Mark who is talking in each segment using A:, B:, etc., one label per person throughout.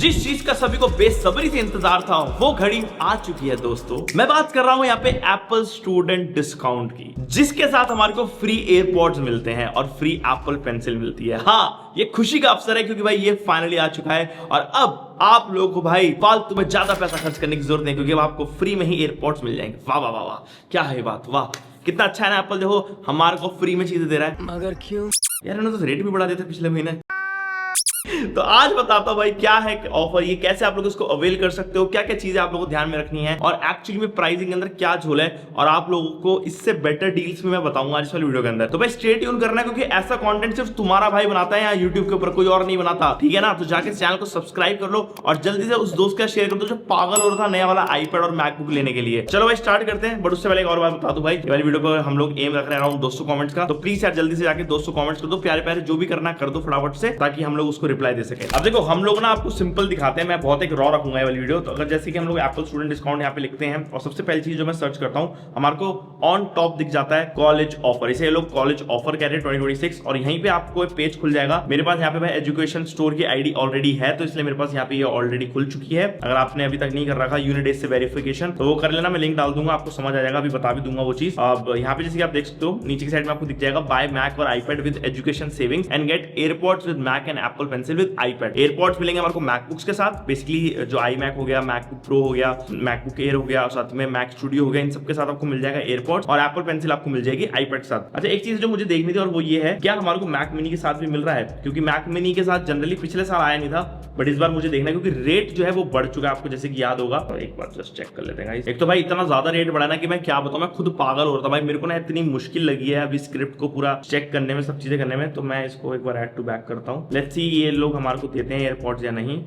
A: जिस चीज का सभी को बेसब्री से इंतजार था वो घड़ी आ चुकी है दोस्तों। मैं बात कर रहा हूं यहाँ पे एप्पल स्टूडेंट डिस्काउंट की, जिसके साथ हमारे को फ्री एयरपॉड्स मिलते हैं और फ्री एप्पल पेंसिल मिलती है। हाँ, ये खुशी का अवसर है क्योंकि भाई ये फाइनली आ चुका है और अब आप लोगों को भाई फालतू में ज्यादा पैसा खर्च करने की जरूरत नहीं, क्योंकि अब आपको फ्री में ही एयरपॉड्स मिल जाएंगे। वाह वाह वाह वाह, क्या है बात, वाह कितना अच्छा है ना एप्पल। देखो हमारे को फ्री में चीजें दे रहा है, मगर क्यों यार, इन्होंने तो रेट भी बढ़ा दिए थे पिछले महीने। तो आज बताता हूं भाई क्या है ऑफर, ये कैसे आप लोग इसको अवेल कर सकते हो, क्या क्या चीजें आप लोगों को ध्यान में रखनी है और एक्चुअली में प्राइसिंग के अंदर क्या झोल है, और आप लोगों को इससे बेटर डील्स में मैं बताऊंगा आज वाली वीडियो के अंदर। तो भाई स्टे ट्यून करना है, क्योंकि ऐसा कंटेंट सिर्फ तुम्हारा भाई बनाता है यहाँ यूट्यूब के ऊपर, कोई और नहीं बनाता, ठीक है ना। तो जाके चैनल को सब्सक्राइब कर लो और जल्दी से उस दोस्त का शेयर कर दो जो पागल हो रहा था नया वाला आईपैड और मैकबुक लेने के लिए। चलो भाई स्टार्ट करते हैं, बट उससे पहले एक और बात बता दूं भाई, वाली वीडियो को हम लोग एम रख रहे हैं अराउंड 200 कमेंट्स का, तो प्लीज यार जल्दी से जाके 200 कमेंट्स कर दो, प्यारे प्यारे जो भी करना कर दो फटाफट से, ताकि हम लोग उसको रिप्लाई दे सके। अब देखो हम लोग ना आपको सिंपल दिखाते हैं, मैं बहुत एक रॉ रखूंगा ये वाली वीडियो। तो अगर जैसे कि हम लोग एप्पल स्टूडेंट डिस्काउंट यहाँ पे लिखते हैं और सबसे पहली चीज जो मैं सर्च करता हूँ, हमारे को ऑन टॉप दिख जाता है कॉलेज ऑफर। इसे ये लोग कॉलेज ऑफर कह रहे हैं 2026, और यहीं पे आपको एक पेज खुल जाएगा। मेरे पास यहाँ पे भाई एजुकेशन स्टोर की आईडी ऑलरेडी है, तो इसलिए मेरे पास यहाँ पे ये ऑलरेडी खुल चुकी है। अगर आपने अभी तक नहीं कर रखा यूनिडेज से वेरिफिकेशन, तो वो कर लेना, मैं लिंक डाल दूंगा, आपको समझ आ जाएगा, अभी बता भी दूंगा वो चीज। अब यहाँ पे जैसे आप देख सकते हो नीचे की साइड में आपको दिख जाएगा बाय मैक और iPad with education savings and get AirPods with Mac and Apple Pencil with iPad. AirPods मिलेंगे हमारे को मैकबुक्स के साथ, बेसिकली जो आई मैक हो गया, मैकबुक प्रो हो गया, मैकबुक एयर हो गया, साथ में मैक स्टूडियो हो गया, इन सबके साथ आपको मिल जाएगा एयरपॉड्स, और एप्पल पेंसिल आपको मिल जाएगी आईपैड के साथ। अच्छा, एक चीज जो मुझे देखनी थी और वो ये है, क्या हमारे को मैक मिनी के साथ भी मिल रहा है, क्योंकि मैक मिनी के साथ जनरली पिछले साल आया नहीं था, बट इस बार मुझे देखना है, क्योंकि रेट जो है वो बढ़ चुका है, आपको जैसे कि याद होगा। तो एक बार जस्ट चेक कर लेते हैं। एक तो भाई इतना ज्यादा रेट बढ़ा ना कि मैं क्या बताऊं, मैं खुद पागल हो रहा था भाई, मेरे को ना इतनी मुश्किल लगी है अभी स्क्रिप्ट को पूरा चेक करने में, सब चीजें करने में। तो मैं इसको एक बार ऐड टू बैक करता हूं, लेट्स सी ये लोग हमारे को देते हैं एयरपॉड्स या नहीं।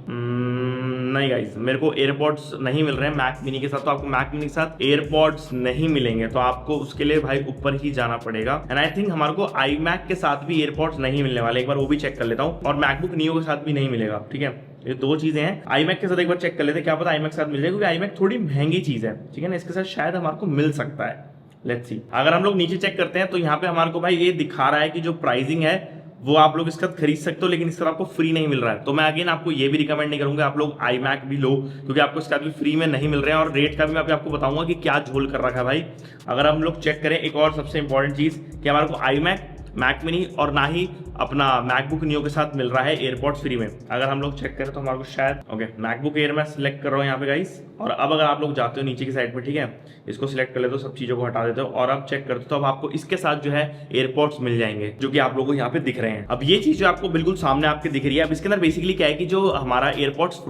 A: नहीं गाइस, मेरे को एयरपॉड्स नहीं मिल रहे हैं मैक मिनी के साथ, तो आपको मैक मिनी के साथ एयरपॉड्स नहीं मिलेंगे, तो आपको उसके लिए भाई ऊपर ही जाना पड़ेगा। एंड आई थिंक हमारे को आई मैक के साथ भी एयरपॉड्स नहीं मिलने वाले, एक बार वो भी चेक कर लेता हूँ, और मैकबुक नियो के साथ भी नहीं मिलेगा, ठीक है। ये दो चीजें हैं, आई मैक के साथ एक बार चेक कर लेते हैं, क्या पता आई मैक के साथ मिल जाए, क्योंकि आई मैक थोड़ी महंगी चीज है, ठीक है ना, इसके साथ शायद हमारे को मिल सकता है। लेट्स सी, अगर हम लोग नीचे चेक करते हैं तो यहाँ पे हमारे को भाई ये दिखा रहा है कि जो प्राइसिंग है वो आप लोग इसका खरीद सकते हो, लेकिन इसका आपको फ्री नहीं मिल रहा है। तो मैं अगेन आपको ये भी रिकमेंड नहीं करूंगा आप लोग आई मैक भी लो, क्योंकि आपको इसका भी फ्री में नहीं मिल रहे हैं, और रेट का भी मैं आपको बताऊंगा कि क्या झोल कर रखा है भाई। अगर हम लोग चेक करें एक और सबसे इंपॉर्टेंट चीज कि हमारे को आई मैक मिनी और ना ही अपना मैकबुक नियो के साथ मिल रहा है एयरपॉड्स फ्री में। अगर हम लोग चेक करें तो हमारे को शायद ओके मैकबुक एयर में सिलेक्ट कर रहा हूँ यहाँ पे गाइस, और अब अगर आप लोग जाते हो नीचे की साइड पे, ठीक है, इसको सिलेक्ट कर लेते हो, सब चीजों को हटा देते हो, और अब चेक करते हो तो अब आपको इसके साथ जो है एयरपॉड्स मिल जाएंगे, जो कि आप लोगों को यहाँ पे दिख रहे हैं। अब ये चीज जो आपको बिल्कुल सामने आपके दिख रही है, अब इसके अंदर बेसिकली क्या है कि जो हमारा एयरपॉड्स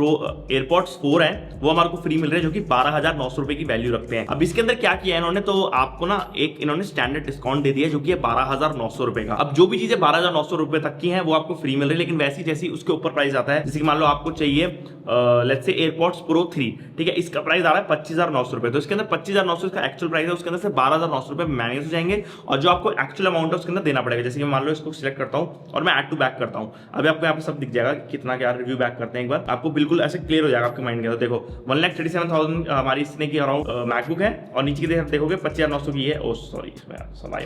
A: 4 है वो हमारे को फ्री मिल रहे हैं, जो कि 12,900 रुपए की वैल्यू रखते हैं। अब इसके अंदर क्या किया है इन्होंने, तो आपको ना एक इन्होंने स्टैंडर्ड डिस्काउंट दे दिया, जो कि 12,900 रुपए का। अब जो भी चीजें 12,900 रुपए तक की हैं वो आपको फ्री मिल रही है, लेकिन वैसी जैसी उसके ऊपर प्राइस आता है, जैसे कि मान लो आपको चाहिए लेट्स से एयरपॉड्स प्रो 3, ठीक है, इसका प्राइस आ रहा है 25,900 रुपए, तो इसके अंदर 25,900 इसका एक्चुअल प्राइस है, उसके अंदर से 12,900 रुपए माइनस हो जाएंगे, और जो आपको एक्चुअल अमाउंट है उसके अंदर देना पड़ेगा। जैसे कि मान लो इसको सिलेक्ट करता हूं और मैं ऐड टू बैक करता हूं, अभी आपको यहाँ पे सब दिख जाएगा कितना क्या रिव्यू बैक करते हैं, एक बार आपको बिल्कुल ऐसे क्लियर हो जाएगा आपके माइंड के अंदर। देखो 1,37,000 हमारी इसने की अराउंड मैकबुक है, और नीचे की देखोगे 25,900 की है, ओ सॉरी इसमें सब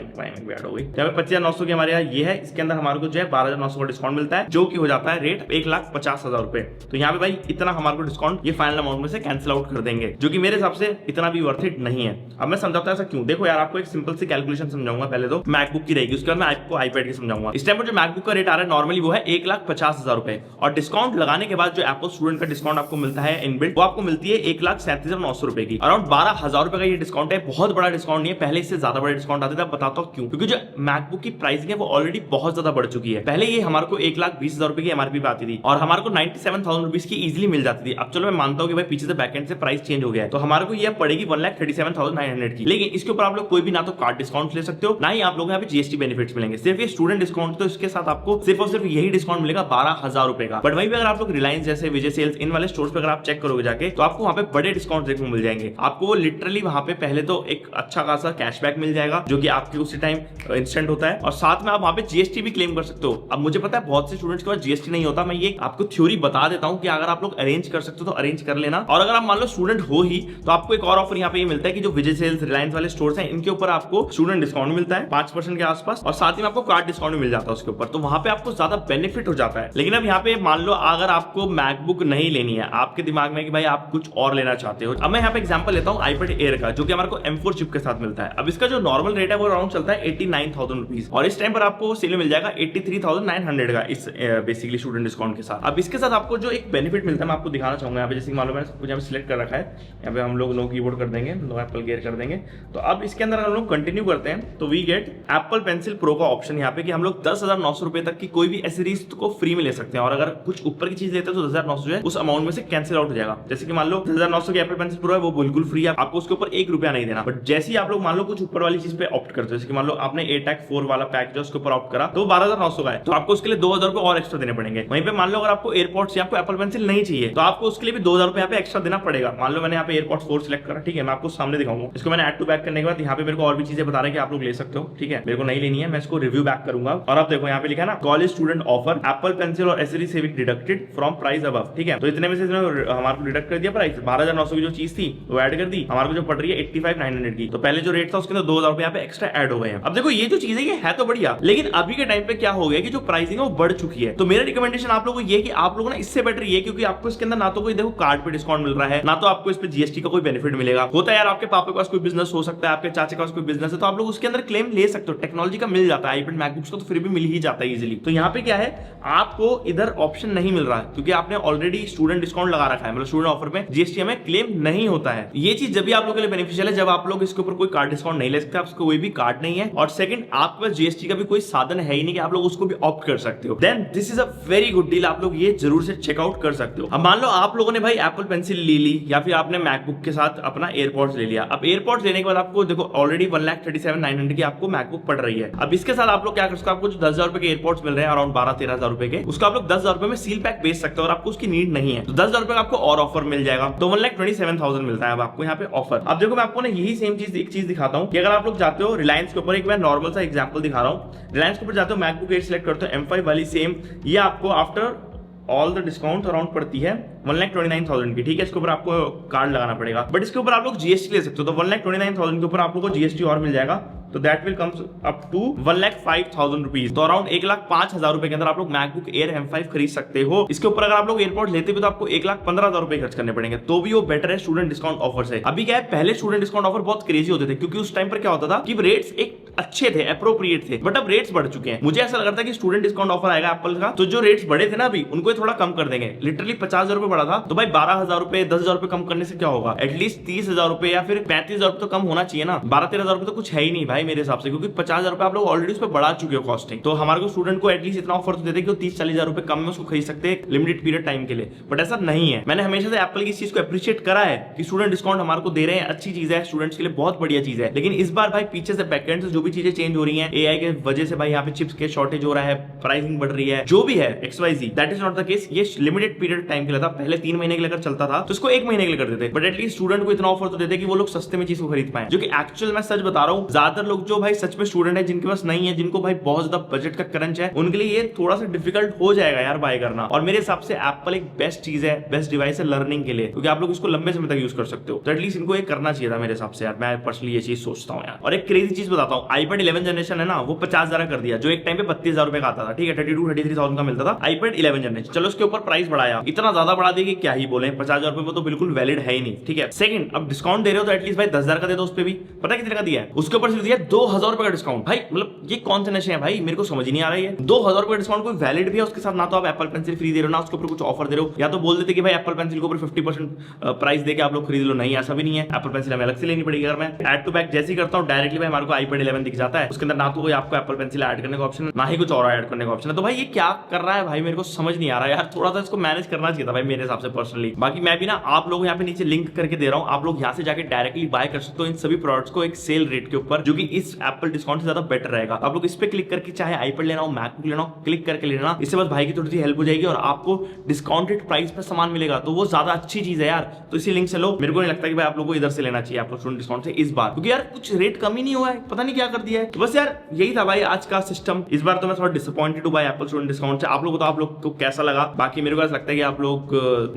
A: ऐड हो गई, 25,900 की हमारे यहाँ ये है, इसके अंदर हमारे को जो है 12,900 का डिस्काउंट मिलता है, जो कि हो जाता है रेट 1,50,000 रुपए। तो यहाँ पे भाई इतना हमारे को डिस्काउंट ये फाइनल अमाउंट में से कैंसिल आउट कर देंगे, जो कि मेरे हिसाब से इतना भी वर्थ इट नहीं है। अब मैं समझाता हूं ऐसा क्यों, देखो यार आपको एक सिंपल सी कैलकुलेशन समझाऊंगा, पहले तो मैकबुक की रहेगी, उसके बाद मैं आपको आईपैड की समझाऊंगा। इस टाइम पर जो मैकबुक का रेट आ रहा है नॉर्मली वो है 1,50,000 रुपए, और डिस्काउंट लगाने के बाद जो एप्पल स्टूडेंट का डिस्काउंट आपको मिलता है इनबिल्ट, वो आपको मिलती है 1,37,900 रुपए की, अराउंड 12,000 रुपए का ये डिस्काउंट है। बहुत बड़ा डिस्काउंट नहीं है, पहले इससे ज्यादा बड़ा डिस्काउंट आते थे। बताता हूं क्यों, क्योंकि जो मैकबुक की प्राइसिंग है वो ऑलरेडी बहुत ज्यादा बढ़ चुकी है। पहले ये हमारे को 1,20,000 रुपए की एमआरपी पे आती थी, और हमारे को 97,000 रुपीज की इजीली मिल जाती थी। अब चलो मैं मानता हूं कि भाई पीछे से बैकएंड से प्राइस चेंज हो गया है, तो हमारे को ये पड़ेगी 1,37,900 की, लेकिन इसके ऊपर आप लोग कोई भी ना तो कार्ड डिस्काउंट ले सकते हो, ना ही आप लोग यहाँ पे जीएसटी बेनिफिट्स मिलेंगे, सिर्फ ये स्टूडेंट डिस्काउंट, तो इसके साथ आपको सिर्फ और सिर्फ यही डिस्काउंट मिलेगा 12,000 रुपए का। बट वहीं पे अगर आप लोग रिलायंस जैसे विजय सेल्स इन वाले स्टोर्स पे अगर आप चेक करोगे जाके, तो आपको वहां पे बड़े डिस्काउंट देखने को मिल जाएंगे। आपको वो लिटरली वहां पे पहले तो एक अच्छा खासा कैशबैक मिल जाएगा, जो कि आपके उसी टाइम इंस्टेंट होता है, और साथ में आप वहां पे जीएसटी भी क्लेम कर कर सकते हो। अब मुझे पता है बहुत से स्टूडेंट्स के पास जीएसटी नहीं होता, मैं ये आपको थ्योरी बता देता हूं कि अगर आप लोग अरेंज कर सकते हो तो अरेंज कर लेना। और अगर आप मान लो स्टूडेंट हो ही तो आपको एक और ऑफर यहाँ पे ये मिलता है कि जो विजय सेल्स, रिलायंस वाले स्टोर्स हैं, इनके ऊपर आपको स्टूडेंट डिस्काउंट मिलता है 5% के आसपास, और साथ ही में आपको कार्ड डिस्काउंट भी मिल जाता है उसके ऊपर, तो वहां पे आपको ज्यादा बेनिफिट हो जाता है। लेकिन अब यहाँ पे मान लो अगर आपको मैकबुक नहीं लेनी है, आपके दिमाग में कि भाई आप कुछ और लेना चाहते हो, अब मैं यहाँ पे एग्जांपल लेता हूँ आईपैड एयर का, जो कि हमारे को M4 चिप के साथ मिलता है। अब इसका जो नॉर्मल रेट है वो अराउंड चलता है 89,000 रुपीज, और इस टाइम पर आपको सेल में मिल जाएगा 83,900 का इस बेसिकली स्टूडेंट डिस्काउंट के साथ। अब इसके साथ आपको जो एक बेनिफिट मिलता है मैं आपको दिखाना चाहूंगा। यहाँ पे जैसे मालूम है कुछ यहाँ पे सिलेक्ट कर रखा है, यहाँ पे हम लोग नो कीबोर्ड कर देंगे, नो एप्पल गियर कर देंगे। तो अब इसके अंदर हम लोग कंटिन्यू करते हैं तो we get Apple Pencil Pro का ऑप्शन यहाँ पे कि हम लोग 10,900 रुपए तक की कोई भी एसेसरीज को फ्री में ले सकते हैं, और अगर कुछ ऊपर की चीज लेते हैं तो 10,900 जो है उस अमाउंट में से कैंसिल आउट हो जाएगा। जैसे कि मान लो 10,900 की एप्पल पेंसिल प्रो है वो बिल्कुल फ्री है, आपको उसके ऊपर 1 रुपया नहीं देना। बट जैसे ही आप लोग मान लो कुछ ऊपर वाली चीज पे ऑप्ट करते हो, जैसे कि मान लो आपने एटैक 4 वाला पैक जो उसके ऊपर ऑप्ट करा तो 12,900 का है, तो आपको उसके लिए 2,000 रुपए और एक्स्ट्रा देने पड़ेंगे। वहीं पे मान लो अगर आपको एयरपोर्ट्स या आपको एप्पल पेंसिल नहीं चाहिए तो आपको उसके लिए भी 2,000 रुपए यहाँ पे एक्स्ट्रा देना पड़ेगा। मान लो मैंने यहाँ पे एयरपोर्ट्स 4 सिलेक्ट करा, ठीक है, मैं आपको सामने दिखाऊंगा। इसको मैंने ऐड टू बैक करने के बाद यहाँ पे मेरे को और भी चीजें बता रहे हैं कि आप लोग ले सकते हो, ठीक है, मेरे को नहीं लेनी है, मैं इसको रिव्यू बैक करूंगा। और आप देखो यहाँ पे लिखा है ना, college student offer Apple pencil और accessory saving deducted from price above, ठीक है। तो इतने में से हमारे को डिडक्ट कर दिया प्राइस, 12,900 की जो चीज थी वो ऐड कर दी, हमारे को जो पड़ रही है 85,900 की। तो पहले जो रेट था उसके अंदर 2,000 रुपए यहाँ पे एक्स्ट्रा ऐड हो गए हैं। अब देखो ये जो चीज है ये है तो बढ़िया, लेकिन अभी के टाइम पे क्या हो गया कि जो प्राइसिंग है वो बढ़ चुकी है। तो मेरा रिकमेंडेशन आप लोगों को ये कि आप लोगों ने इससे बेटर ये, क्योंकि आपको इसके अंदर ना तो कोई देखो कार्ड पे डिस्काउंट मिल रहा है, ना तो आपको इस पे जीएसटी का कोई बेनिफिट मिलेगा। होता है यार आपके पापा के पास कोई बिजनेस हो सकता है, आपके चाचा के पास कोई बिजनेस है, तो आप लोग उसके अंदर क्लेम ले सकते हो, टेक्नोलॉजी का मिल जाता है, आईपैड मैकबुक्स का तो फिर भी मिल ही जाता है इजीली। तो यहाँ पे क्या है, आपको इधर ऑप्शन नहीं मिल रहा है क्योंकि आपने ऑलरेडी स्टूडेंट डिस्काउंट लगा रखा है, मतलब स्टूडेंट ऑफर में जीएसटी हमें क्लेम नहीं होता है। ये चीज जब भी आप लोगों के लिए बेनिफिशियल है जब आप लोग इसके ऊपर कोई कार्ड डिस्काउंट नहीं ले सकते, आपको कोई भी कार्ड नहीं है, और सेकंड आपके पास जीएसटी का भी कोई साधन है ही नहीं कि आप लोग उसको भी ऑप्ट कर सकते हो, then this is a very good deal, आप लोग ये जरूर से चेकआउट कर सकते हो। अब मान लो आप लोगों ने भाई एप्पल पेंसिल ले ली या फिर आपने मैकबुक के साथ अपना एयरपोर्ट्स ले लिया। अब एयरपोर्ट्स लेने के बाद आपको देखो ऑलरेडी 1,37,900 की आपको मैकबुक पड़ रही है। अब इसके साथ आप लोग क्या कर सकते हो, आपको जो 10,000 रुपए के एयरपोर्ट्स मिल रहे हैं अराउंड 12-13,000 रुपए के, उसको आप लोग 10,000 रुपए में सील पैक बेच सकते हो और आपको उसकी नीड नहीं है, तो 10,000 रुपए का आपको और ऑफर मिल जाएगा, तो 1,27,000 मिलता है अब आपको यहाँ पे ऑफर। अब देखो मैं आपको ना यही सेम चीज एक चीज दिखाता हूँ कि अगर आप लोग जाते हो रिलायंस के ऊपर, एक मैं नॉर्मल सा एग्जांपल दिखा रहा हूँ, रिलायंस के ऊपर जाते हो मैकबुक एयर सिलेक्ट करते हो M5 वाली सेम, ये आपको after all the discount around पड़ती है 1,29,000 की, ठीक है। इसके ऊपर आपको कार्ड लगाना पड़ेगा, बट इसके ऊपर आप लोग जीएसटी ले सकते हो, तो 1,29,000 के ऊपर आप लोगों को जीएसटी और मिल जाएगा, तो that will comes up to 1,05,000 rupees, तो अराउंड 1,05,000 रुपए के अंदर आप लोग मैकबुक एयर M5 खरीद सकते हो। इसके ऊपर अगर आप लोग एयरपोर्ट लेते भी तो आपको 1,15,000 रुपए खर्च करने पड़ेंगे, तो भी वो बेटर है स्टूडेंट डिस्काउंट ऑफर से। अभी क्या है, पहले स्टूडेंट डिस्काउंट ऑफर बहुत क्रेजी होते थे क्योंकि उस टाइम पर क्या होता था कि रेट्स एक अच्छे थे, अप्रोप्रिएट थे, बट अब रेट्स बढ़ चुके हैं। मुझे ऐसा लग रहा था कि स्टूडेंट डिस्काउंट ऑफर आएगा एप्पल का, तो जो रेट्स बढ़े थे ना अभी उनको थोड़ा कम कर देंगे। लिटरली 50,000 रुपए बढ़ा था, तो भाई 12,000 रुपए 10,000 रुपए कम करने से क्या होगा, एटलीस्ट 30,000 रुपए या फिर 35,000 रुपए तो कम होना चाहिए ना। 12-13,000 रुपए तो कुछ है ही नहीं भाई मेरे हिसाब से, क्योंकि 50,000 रुपए आप लोग ऑलरेडी उस पर बढ़ा चुके हो कॉस्टिंग। तो हमारे को स्टूडेंट को एटलीस्ट इतना ऑफर तो देते कि 30-40,000 रुपए कम में उसको खरीद सकते हैं लिमिटेड पीरियड टाइम के लिए, बट ऐसा नहीं है। मैंने हमेशा से एप्पल की इस चीज को अप्रिशिएट करा है कि स्टूडेंट डिस्काउंट हमारे को दे रहे हैं, अच्छी चीज है, स्टूडेंट्स के लिए बहुत बढ़िया चीज है। लेकिन इस बार भाई पीछे से बैकएंड से जो भी चीजें चेंज हो रही है, एआई के वजह से भाई यहाँ पे चिप्स के शॉर्टेज हो रहा है, प्राइसिंग बढ़ रही है, जो भी है XYZ, that is not the case. ये लिमिटेड पीरियड टाइम के लिए था, पहले 3 महीने के लिए अगर चलता था तो इसको 1 महीने के लिए कर देते, बट एटलीस्ट स्टूडेंट को इतना ऑफर तो देते कि वो लोग सस्ते में चीज को खरीद पाए, जो कि एक्चुअल मैं सच बता रहा हूँ ज्यादातर लोग जो भाई सच में स्टूडेंट है जिनके पास नहीं है, जिनको भाई बहुत ज्यादा बजट का क्रंच है, उनके लिए ये थोड़ा सा डिफिकल्ट हो जाएगा यार बाय करना। और मेरे हिसाब से एप्पल एक बेस्ट चीज है, बेस्ट डिवाइस है लर्निंग के लिए, क्योंकि आप लोग इसको लंबे समय तक यूज कर सकते हो, तो एटलीस्ट इनको ये करना चाहिए था मेरे हिसाब से यार, मैं पर्सनली ये चीज सोचता हूँ यार। और एक क्रेजी चीज बताता हूँ, iPad 11 जनरेशन है ना, वो 50,000 कर दिया, जो एक टाइम पे 32,000 रुपए का आता था, ठीक है, 32-33,000 का मिलता था iPad 11 जनरेशन। चलो उसके ऊपर प्राइस बढ़ाया, इतना ज्यादा बढ़ा दिया कि क्या ही बोले, 50,000 रुपए तो बिल्कुल वैलिड है ही नहीं, ठीक है। सेकंड, अब डिस्काउंट दे रहे हो तो एटलीस्ट भाई 10,000 का दे दो, उस पे भी पता कितने का दिया है, उसके ऊपर सिर्फ दिया 2,000 रुपए का डिस्काउंट। भाई मतलब ये कौन से नशे हैं भाई, मेरे को समझ ही नहीं आ रहा है। 2,000 रुपए डिस्काउंट कोई वैलिड भी है उसके साथ, ना तो आप एप्पल पेंसिल फ्री दे रहे हो, ना उसके ऊपर कुछ ऑफर दे रहे हो, या तो बोल देते कि भाई एप्पल पेंसिल के ऊपर 50% प्राइस देके आप लोग खरीद लो, नहीं ऐसा भी नहीं है, एप्पल पेंसिल हमें अलग से लेनी पड़ेगी। अगर मैं ऐड टू बैक जैसे ही करता हूँ डायरेक्टली भाई हमारे को iPad 11 दिख जाता है, उसके अंदर ना तो कोई आपको एप्पल पेंसिल ऐड करने का ऑप्शन है, ना ही कुछ और ऐड करने का ऑप्शन है। तो भाई ये क्या कर रहा है भाई, मेरे को समझ नहीं आ रहा है यार, थोड़ा सा इसको मैनेज करना चाहिए था भाई मेरे हिसाब से पर्सनली। बाकी मैं भी ना आप लोगों यहाँ पे नीचे लिंक करके दे रहा हूँ, आप लोग यहाँ से जाके डायरेक्टली बाय कर सकते हो इन सभी प्रोडक्ट्स को एक सेल रेट के ऊपर, जो कि इस एप्पल डिस्काउंट से ज्यादा बेटर रहेगा। आप लोग इस पे क्लिक करके चाहे iPad लेना हो, मैकबुक लेना हो, क्लिक करके लेना, इससे बस भाई की थोड़ी सी हेल्प हो जाएगी और आपको डिस्काउंटेड प्राइस पे सामान मिलेगा, तो वो ज्यादा अच्छी चीज है यार। तो इसी लिंक से लो, मेरे को नहीं लगता कि भाई आप लोग को इधर से लेना चाहिए आपको स्टूडेंट डिस्काउंट से इस बार, क्योंकि यार कुछ रेट कम ही नहीं हुआ है, पता नहीं क्या कर दिया है। तो बस यार यही था भाई आज का सिस्टम। इस बार तो मैं थोड़ा डिसअपॉइंटेड हूँ भाई एप्पल स्टूडेंट डिस्काउंट से। आप लोग को कैसा लगा? बाकी मेरे को ऐसा लगता है कि आप लोग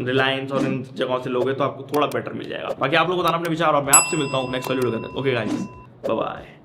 A: रिलायंस और इन जगहों से लोगे तो आपको थोड़ा बेटर मिल जाएगा। बाकी आप लोग बताना अपने विचार और मैं आपसे मिलता हूँ नेक्स्ट वीडियो के अंदर। Okay guys, bye bye.